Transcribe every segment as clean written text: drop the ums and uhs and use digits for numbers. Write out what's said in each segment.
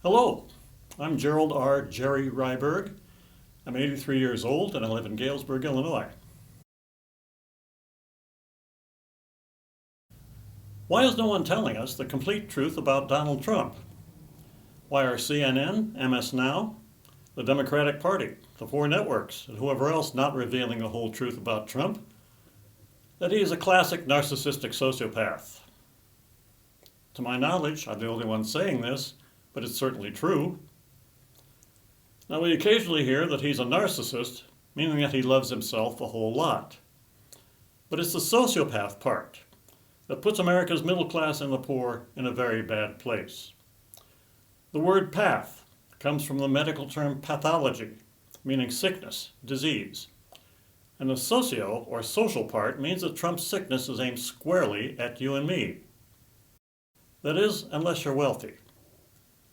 Hello, I'm Gerald R. Jerry Ryberg. I'm 83 years old and I live in Galesburg, Illinois. Why is no one telling us the complete truth about Donald Trump? Why are CNN, MS Now, the Democratic Party, the four networks, and whoever else not revealing the whole truth about Trump? That he is a classic narcissistic sociopath. To my knowledge, I'm the only one saying this, but it's certainly true. Now, we occasionally hear that he's a narcissist, meaning that he loves himself a whole lot. But it's the sociopath part that puts America's middle class and the poor in a very bad place. The word path comes from the medical term pathology, meaning sickness, disease. And the socio, or social part, means that Trump's sickness is aimed squarely at you and me. That is, unless you're wealthy.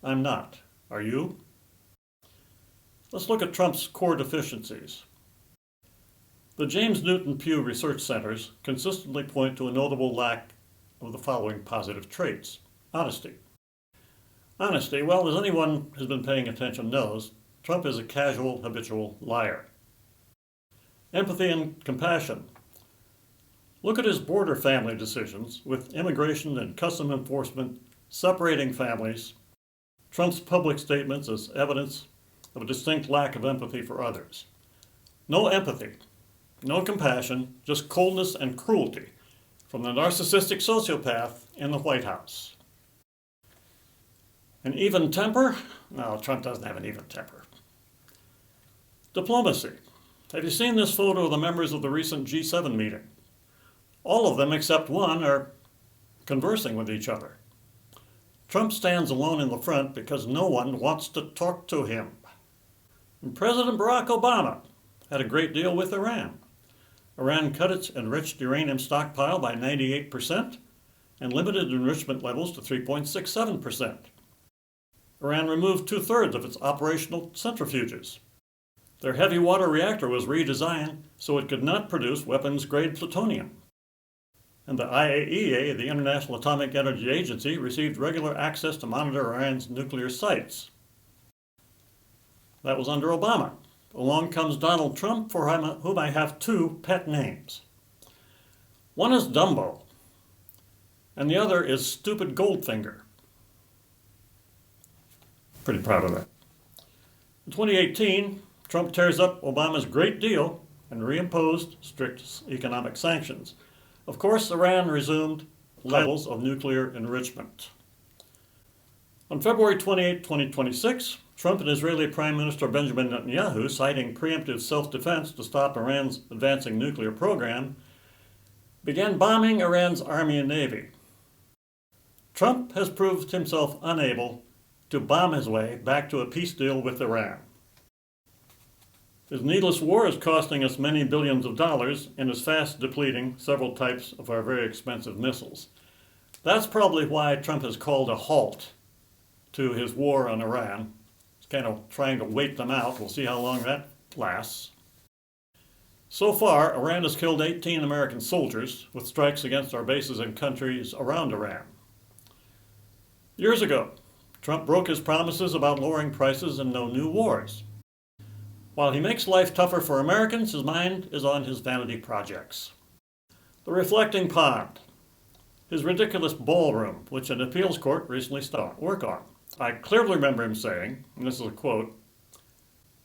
I'm not. Are you? Let's look at Trump's core deficiencies. The James Newton Pew Research Centers consistently point to a notable lack of the following positive traits. Honesty. Honesty, well, as anyone who's been paying attention knows, Trump is a casual, habitual liar. Empathy and compassion. Look at his border family decisions with immigration and custom enforcement separating families, Trump's public statements as evidence of a distinct lack of empathy for others. No empathy, no compassion, just coldness and cruelty from the narcissistic sociopath in the White House. An even temper? No, Trump doesn't have an even temper. Diplomacy. Have you seen this photo of the members of the recent G7 meeting? All of them except one are conversing with each other. Trump stands alone in the front because no one wants to talk to him. And President Barack Obama had a great deal with Iran. Iran cut its enriched uranium stockpile by 98% and limited enrichment levels to 3.67%. Iran removed 2/3 of its operational centrifuges. Their heavy water reactor was redesigned so it could not produce weapons-grade plutonium. And the IAEA, the International Atomic Energy Agency, received regular access to monitor Iran's nuclear sites. That was under Obama. Along comes Donald Trump, for whom I have two pet names. One is Dumbo, and the other is Stupid Goldfinger. Pretty proud of that. In 2018, Trump tears up Obama's great deal and reimposed strict economic sanctions. Of course, Iran resumed levels of nuclear enrichment. On February 28, 2026, Trump and Israeli Prime Minister Benjamin Netanyahu, citing preemptive self-defense to stop Iran's advancing nuclear program, began bombing Iran's army and navy. Trump has proved himself unable to bomb his way back to a peace deal with Iran. His needless war is costing us many billions of dollars and is fast depleting several types of our very expensive missiles. That's probably why Trump has called a halt to his war on Iran. He's kind of trying to wait them out. We'll see how long that lasts. So far, Iran has killed 18 American soldiers with strikes against our bases in countries around Iran. Years ago, Trump broke his promises about lowering prices and no new wars. While he makes life tougher for Americans, his mind is on his vanity projects. The reflecting pond, his ridiculous ballroom, which an appeals court recently stopped work on. I clearly remember him saying, and this is a quote,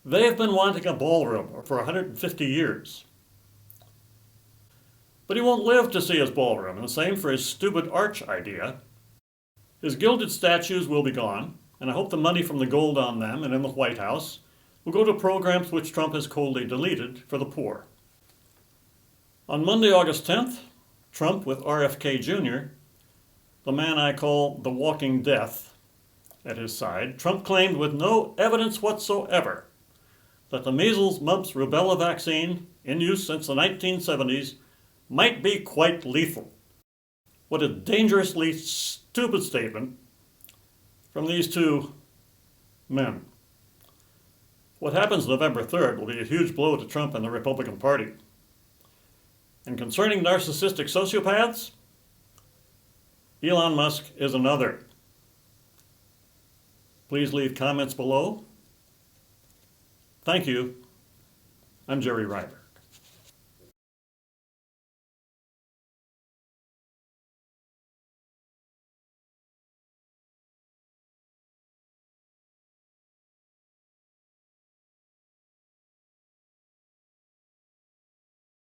"They've been wanting a ballroom for 150 years. But he won't live to see his ballroom, and the same for his stupid arch idea. His gilded statues will be gone, and I hope the money from the gold on them and in the White House will go to programs which Trump has coldly deleted for the poor." On Monday, August 10th, Trump with RFK Jr., the man I call the walking death, at his side, Trump claimed with no evidence whatsoever that the measles, mumps, rubella vaccine, in use since the 1970s, might be quite lethal. What a dangerously stupid statement from these two men. What happens November 3rd will be a huge blow to Trump and the Republican Party. And concerning narcissistic sociopaths, Elon Musk is another. Please leave comments below. Thank you. I'm Jerry Ryder.